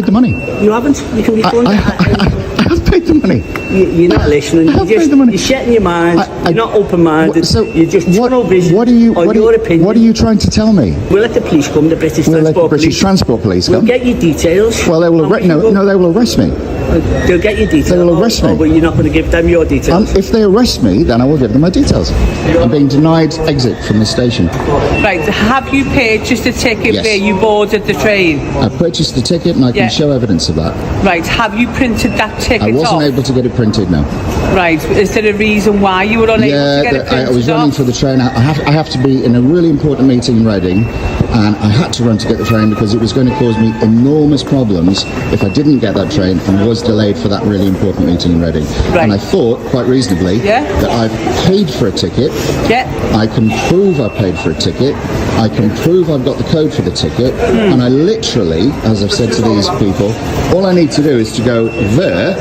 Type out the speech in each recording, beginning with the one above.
The money. You haven't. You can refund I have paid the money. You're not listening. You're shutting your mind. You're not open-minded. So you're just tunnel vision what are you? on your opinion. What are you trying to tell me? We'll let the police come. The British We'll let the Transport British Police. Transport Police come. We'll get your details. Well, they will arrest. No, they will arrest me. They'll get your details. They will arrest me. But you're not going to give them your details. If they arrest me, then I will give them my details. I'm being denied exit from the station. Right, have you purchased a ticket Yes. where you boarded the train? I purchased the ticket and I can Yeah. show evidence of that. Right, have you printed that ticket I wasn't off? able to get it printed, no. Right, is there a reason why you were unable to get it printed I was running off? for the train. I have to be in a really important meeting in Reading, and I had to run to get the train because it was going to cause me enormous problems if I didn't get that train and was delayed for that really important meeting in Reading. Right. And I thought, quite reasonably, Yeah. that I've paid for a ticket. Yeah. I can prove I paid for a ticket. I can prove I've got the code for the ticket. And I literally, as I've said to these people, all I need to do is to go there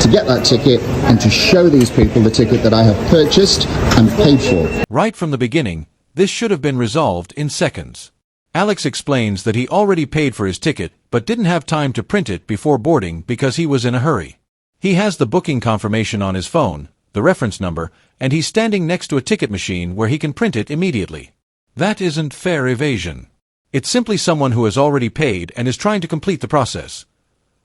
to get that ticket and to show these people the ticket that I have purchased and paid for. Right from the beginning, this should have been resolved in seconds. Alex explains that he already paid for his ticket but didn't have time to print it before boarding because he was in a hurry. He has the booking confirmation on his phone, the reference number, and he's standing next to a ticket machine where he can print it immediately. That isn't fair evasion. It's simply someone who has already paid and is trying to complete the process.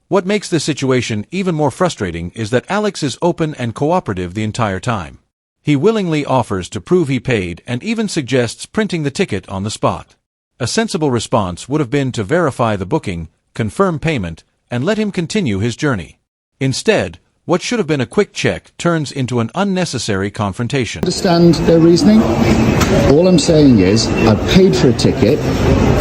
What makes this situation even more frustrating is that Alex is open and cooperative the entire time. He willingly offers to prove he paid and even suggests printing the ticket on the spot. A sensible response would have been to verify the booking, confirm payment, and let him continue his journey. Instead, what should have been a quick check turns into an unnecessary confrontation. Understand their reasoning? All I'm saying is I paid for a ticket,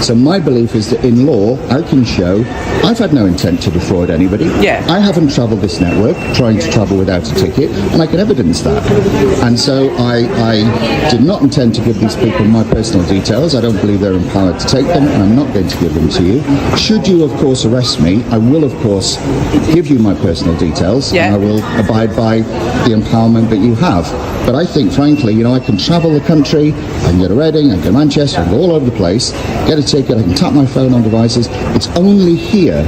so my belief is that in law I can show I've had no intent to defraud anybody. Yeah. I haven't travelled this network trying to travel without a ticket, and I can evidence that. And so I did not intend to give these people my personal details. I don't believe they're empowered to take them, and I'm not going to give them to you. Should you, of course, arrest me, I will, of course, give you my personal details, Yeah. and I will abide by the empowerment that you have. But I think, frankly, I can travel the country, I can go to Reading, I can go to Manchester, I can go all over the place, get a ticket, I can tap my phone on devices. It's only here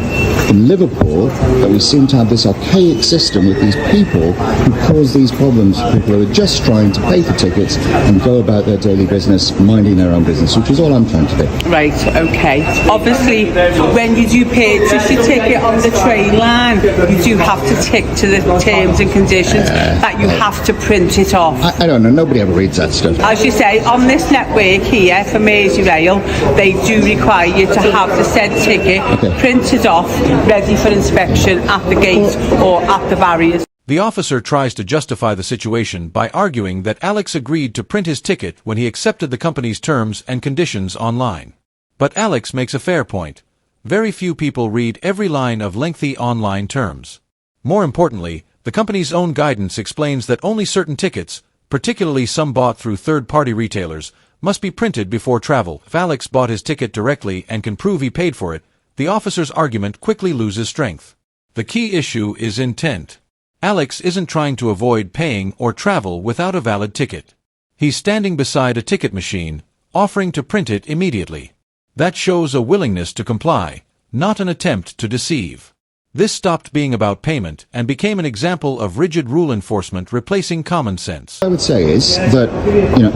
in Liverpool that we seem to have this archaic system with these people who cause these problems for people who are just trying to pay for tickets and go about their daily business, minding their own business, which is all I'm trying to do. Right, okay. Obviously, when you do purchase your ticket on the train line, you do have to tick to the terms and conditions that you have to print it off. I don't know, nobody ever reads that stuff. As you say, on this network here for Merseyrail, they do require you to have the said ticket printed off, ready for inspection at the gate or at the barriers. The officer tries to justify the situation by arguing that Alex agreed to print his ticket when he accepted the company's terms and conditions online. But Alex makes a fair point. Very few people read every line of lengthy online terms. More importantly, the company's own guidance explains that only certain tickets, particularly some bought through third-party retailers, must be printed before travel. If Alex bought his ticket directly and can prove he paid for it, the officer's argument quickly loses strength. The key issue is intent. Alex isn't trying to avoid paying or travel without a valid ticket. He's standing beside a ticket machine, offering to print it immediately. That shows a willingness to comply, not an attempt to deceive. This stopped being about payment and became an example of rigid rule enforcement replacing common sense. What I would say is that,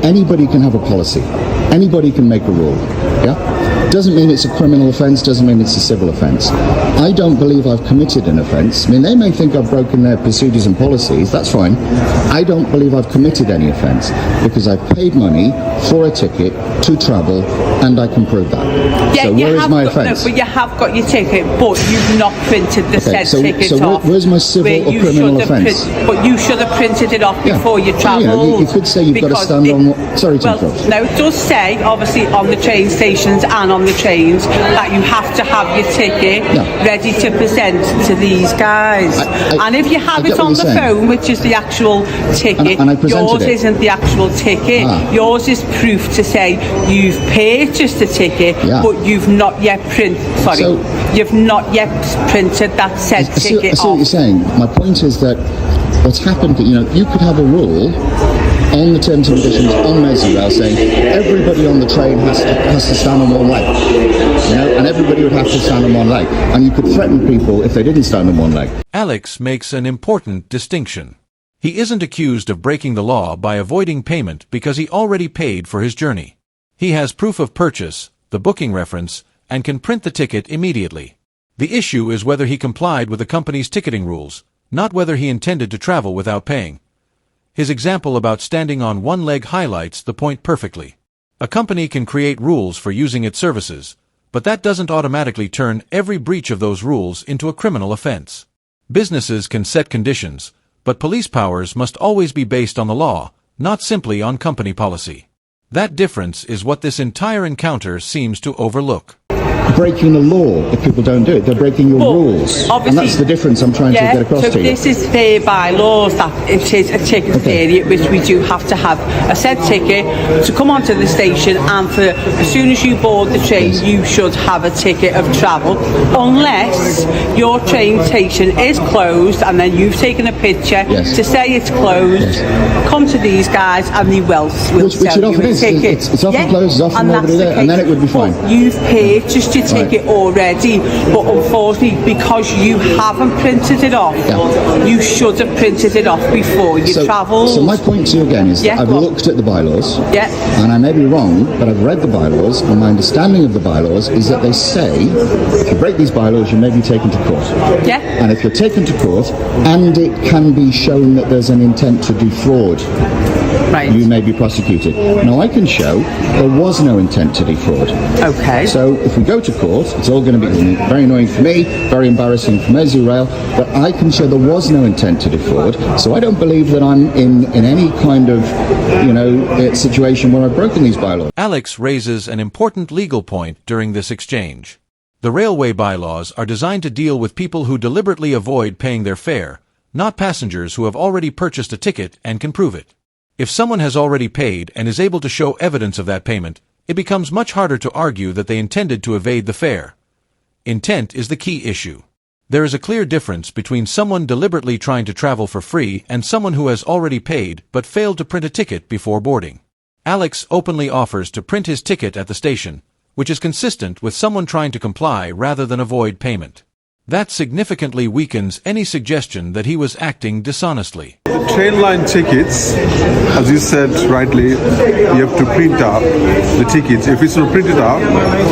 anybody can have a policy. Anybody can make a rule. Yeah? Doesn't mean it's a criminal offence, doesn't mean it's a civil offence. I don't believe I've committed an offence. I mean, they may think I've broken their procedures and policies, that's fine. I don't believe I've committed any offence because I've paid money for a ticket to travel and I can prove that. Yeah, so where is my offence? No, but you have got your ticket, but you've not printed the said ticket off. Where's my civil or criminal offence? But you should have printed it off before you travelled. You could say you've got to stand on... Sorry to interrupt. No, it does say, obviously, on the train stations and on the trains, that you have to have your ticket ready to present to these guys. And if you have it on the phone, which is the actual ticket, and I yours it. isn't the actual ticket. Yours is proof to say you've purchased a ticket, but you've not yet you've not yet printed that said ticket I see what you're saying. My point is that what's happened, you could have a rule on the terms and conditions on Merseyrail saying everybody on the train has to stand on one leg, you know, and everybody would have to stand on one leg, and you could threaten people if they didn't stand on one leg. Alex makes an important distinction. He isn't accused of breaking the law by avoiding payment because he already paid for his journey. He has proof of purchase, the booking reference, and can print the ticket immediately. The issue is whether he complied with the company's ticketing rules, not whether he intended to travel without paying. His example about standing on one leg highlights the point perfectly. A company can create rules for using its services, but that doesn't automatically turn every breach of those rules into a criminal offense. Businesses can set conditions, but police powers must always be based on the law, not simply on company policy. That difference is what this entire encounter seems to overlook. Breaking the law if people don't do it. They're breaking your rules. And that's the difference I'm trying to get across to you. This is fair bylaws, that it is a ticket period, which we do have to have a set ticket to come onto the station, and for as soon as you board the train, you should have a ticket of travel, unless your train station is closed and then you've taken a picture to say it's closed. Come to these guys and they will sell you a ticket. It's often closed, it's often nobody there, and then it would be fine. But you've purchased your ticket already, but unfortunately, because you haven't printed it off, you should have printed it off before you travelled. So my point to you again is that I've looked at the bylaws, and I may be wrong, but I've read the bylaws, and my understanding of the bylaws is that they say if you break these bylaws, you may be taken to court. And if you're taken to court, and it can be shown that there's an intent to defraud, you may be prosecuted. Now, I can show there was no intent to defraud. So if we go to court, it's all going to be very annoying for me, very embarrassing for Merseyrail, but I can show there was no intent to defraud, so I don't believe that I'm in any kind of, situation where I've broken these bylaws. Alex raises an important legal point during this exchange. The railway bylaws are designed to deal with people who deliberately avoid paying their fare, not passengers who have already purchased a ticket and can prove it. If someone has already paid and is able to show evidence of that payment, it becomes much harder to argue that they intended to evade the fare. Intent is the key issue. There is a clear difference between someone deliberately trying to travel for free and someone who has already paid but failed to print a ticket before boarding. Alex openly offers to print his ticket at the station, which is consistent with someone trying to comply rather than avoid payment. That significantly weakens any suggestion that he was acting dishonestly. The train line tickets, as you said rightly, you have to print out the tickets. If it's not printed out,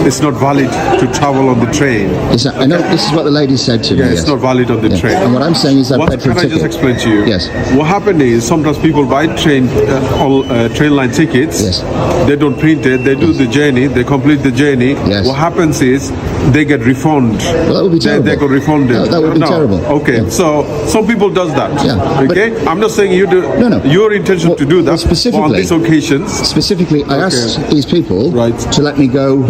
it's not valid to travel on the train. I know this is what the lady said to me. It's not valid on the train. And what I'm saying is that Can I just explain to you? Yes. What happened is sometimes people buy train line tickets. They don't print it. They do the journey. They complete the journey. What happens is they get refunded. Well, that would be terrible. They got refunded. No, that would be terrible. Okay, so some people does that. Okay, I'm not saying you do. No. Your intention to do that. Specifically, on these occasions. Specifically, I asked these people to let me go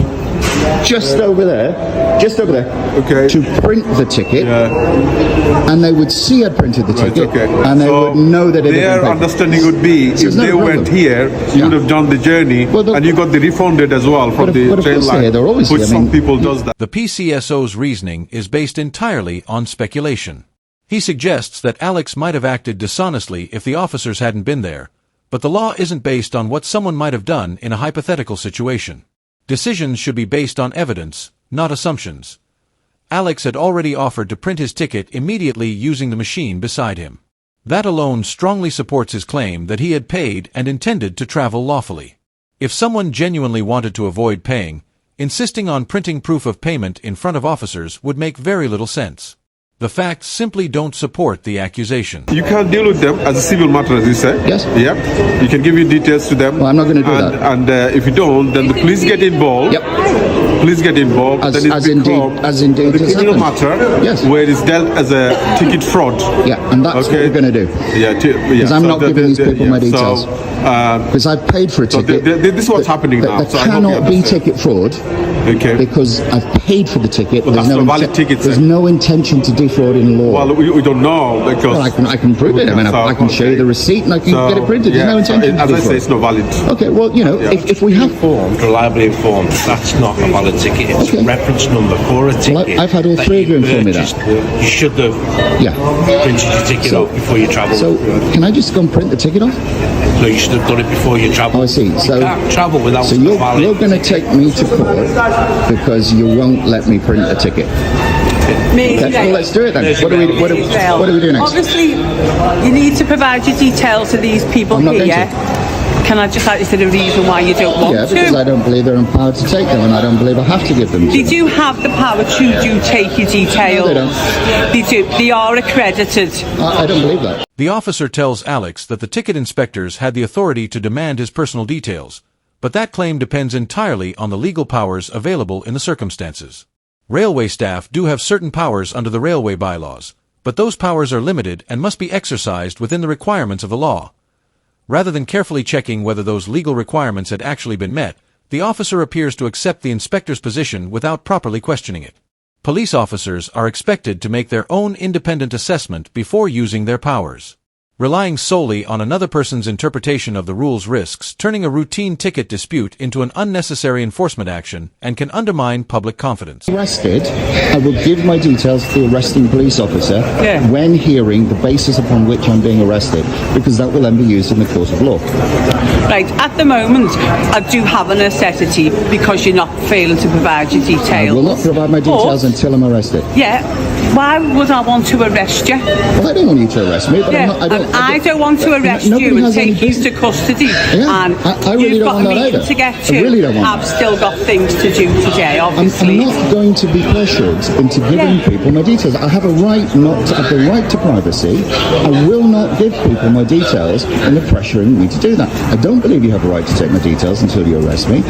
just over there, to print the ticket, and they would see I'd printed the ticket, and they would know that it had been their paid. understanding would be if they went here, you would have done the journey, and you got the refunded as well from the train line. Which some people does that. The PCSO's reasoning is based entirely on speculation. He suggests that Alex might have acted dishonestly if the officers hadn't been there, but the law isn't based on what someone might have done in a hypothetical situation. Decisions should be based on evidence, not assumptions. Alex had already offered to print his ticket immediately using the machine beside him. That alone strongly supports his claim that he had paid and intended to travel lawfully. If someone genuinely wanted to avoid paying, insisting on printing proof of payment in front of officers would make very little sense. The facts simply don't support the accusation. You can deal with them as a civil matter, as you said. Yes. Yep. You can give your details to them. Well, I'm not going to do that. And if you don't, then the police get involved. Police get involved. As the indeed criminal matter, where it's dealt as a ticket fraud. And that's what we're going to do. Because I'm not giving these people my details. Because I've paid for a ticket. This is what's happening now. There cannot be ticket fraud. Because I've paid for the ticket. Well, that's no valid ticket. There's no intention to defraud in law. Well, we don't know because. Well, I can prove it. I mean, I can show you the receipt and I can get it printed. There's no intention. As I say, it's not valid. Okay. Well, if we have reliably informed, that's not a valid ticket. It's a reference number for a ticket. Well, I've had all three of you inform me that. You should have printed your the ticket off before you travel. So, can I just go and print the ticket off? No, you should have done it before you travel. Oh, I see. So, you can't travel without so you're going to take me to court because you won't let me print the ticket. Okay, well, let's do it then. What do we do next? Obviously, you need to provide your details to these people here. Can I just is there a reason why you don't want to? Yeah, because I don't believe they're empowered to take them, and I don't believe I have to give them to They do have the power to take your details. No, they don't. They do. They are accredited. I don't believe that. The officer tells Alex that the ticket inspectors had the authority to demand his personal details, but that claim depends entirely on the legal powers available in the circumstances. Railway staff do have certain powers under the railway bylaws, but those powers are limited and must be exercised within the requirements of the law. Rather than carefully checking whether those legal requirements had actually been met, the officer appears to accept the inspector's position without properly questioning it. Police officers are expected to make their own independent assessment before using their powers. Relying solely on another person's interpretation of the rules risks turning a routine ticket dispute into an unnecessary enforcement action and can undermine public confidence. Arrested, I will give my details to the arresting police officer when hearing the basis upon which I'm being arrested, because that will then be used in the court of law. Right, at the moment, I do have a necessity because you're not failing to provide your details. I will not provide my details until I'm arrested. Yeah, why would I want to arrest you? Well, I don't want you to arrest me, but I don't want to arrest you and take you to custody. Yeah, and I really you've don't got want a that meeting either. to get to. I really don't want I've still got things to do today, obviously. I'm not going to be pressured into giving people my details. I have a right the right to privacy. I will not give people my details and they're pressuring me to do that. I don't believe you have a right to take my details until you arrest me.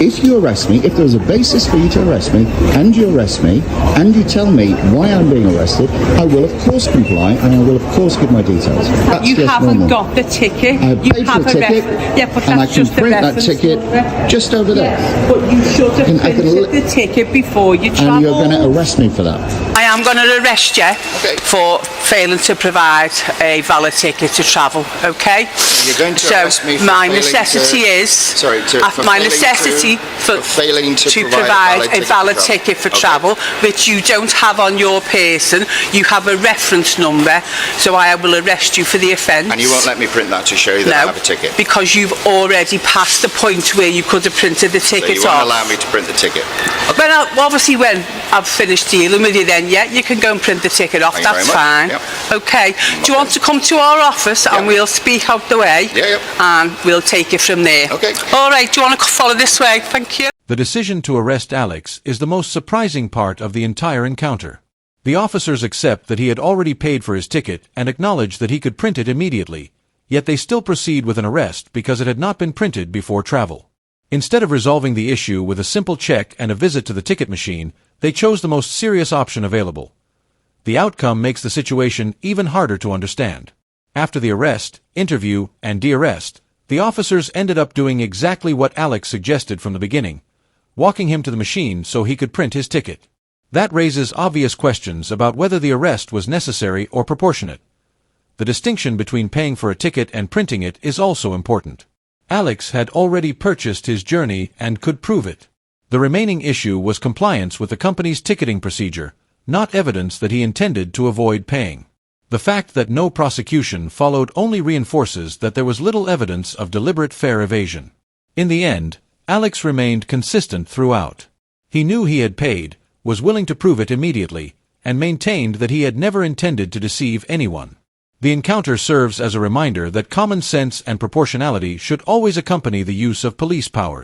If you arrest me, if there's a basis for you to arrest me, and you arrest me, and you tell me why I'm being arrested, I will of course comply and I will of course give my details. That's You just haven't normal. got the ticket. I paid for a ticket, but and I that's can just the print that reference ticket number. just over there. Yes, but you should have printed the ticket before you travel. And you're going to arrest me for that. I am going to arrest you for failing to provide a valid ticket to travel, okay? So you're going to arrest me for my failing necessity to, is sorry, to, for my failing necessity for failing to provide a valid ticket for travel, which you don't have on your person. You have a reference number, so I will arrest you for the offence. And you won't let me print that to show you that I have a ticket? Because you've already passed the point where you could have printed the ticket so you won't allow me to print the ticket? Well, obviously when I've finished dealing with you then, yeah, you can go and print the ticket off. That's fine. Yep. Okay. Do you want to come to our office and we'll speak out the way? Yeah, and we'll take it from there. Okay. All right. Do you want to follow this way? Thank you. The decision to arrest Alex is the most surprising part of the entire encounter. The officers accept that he had already paid for his ticket and acknowledge that he could print it immediately, yet they still proceed with an arrest because it had not been printed before travel. Instead of resolving the issue with a simple check and a visit to the ticket machine, they chose the most serious option available. The outcome makes the situation even harder to understand. After the arrest, interview, and de-arrest, the officers ended up doing exactly what Alex suggested from the beginning, walking him to the machine so he could print his ticket. That raises obvious questions about whether the arrest was necessary or proportionate. The distinction between paying for a ticket and printing it is also important. Alex had already purchased his journey and could prove it. The remaining issue was compliance with the company's ticketing procedure, not evidence that he intended to avoid paying. The fact that no prosecution followed only reinforces that there was little evidence of deliberate fare evasion. In the end, Alex remained consistent throughout. He knew he had paid, was willing to prove it immediately, and maintained that he had never intended to deceive anyone. The encounter serves as a reminder that common sense and proportionality should always accompany the use of police powers.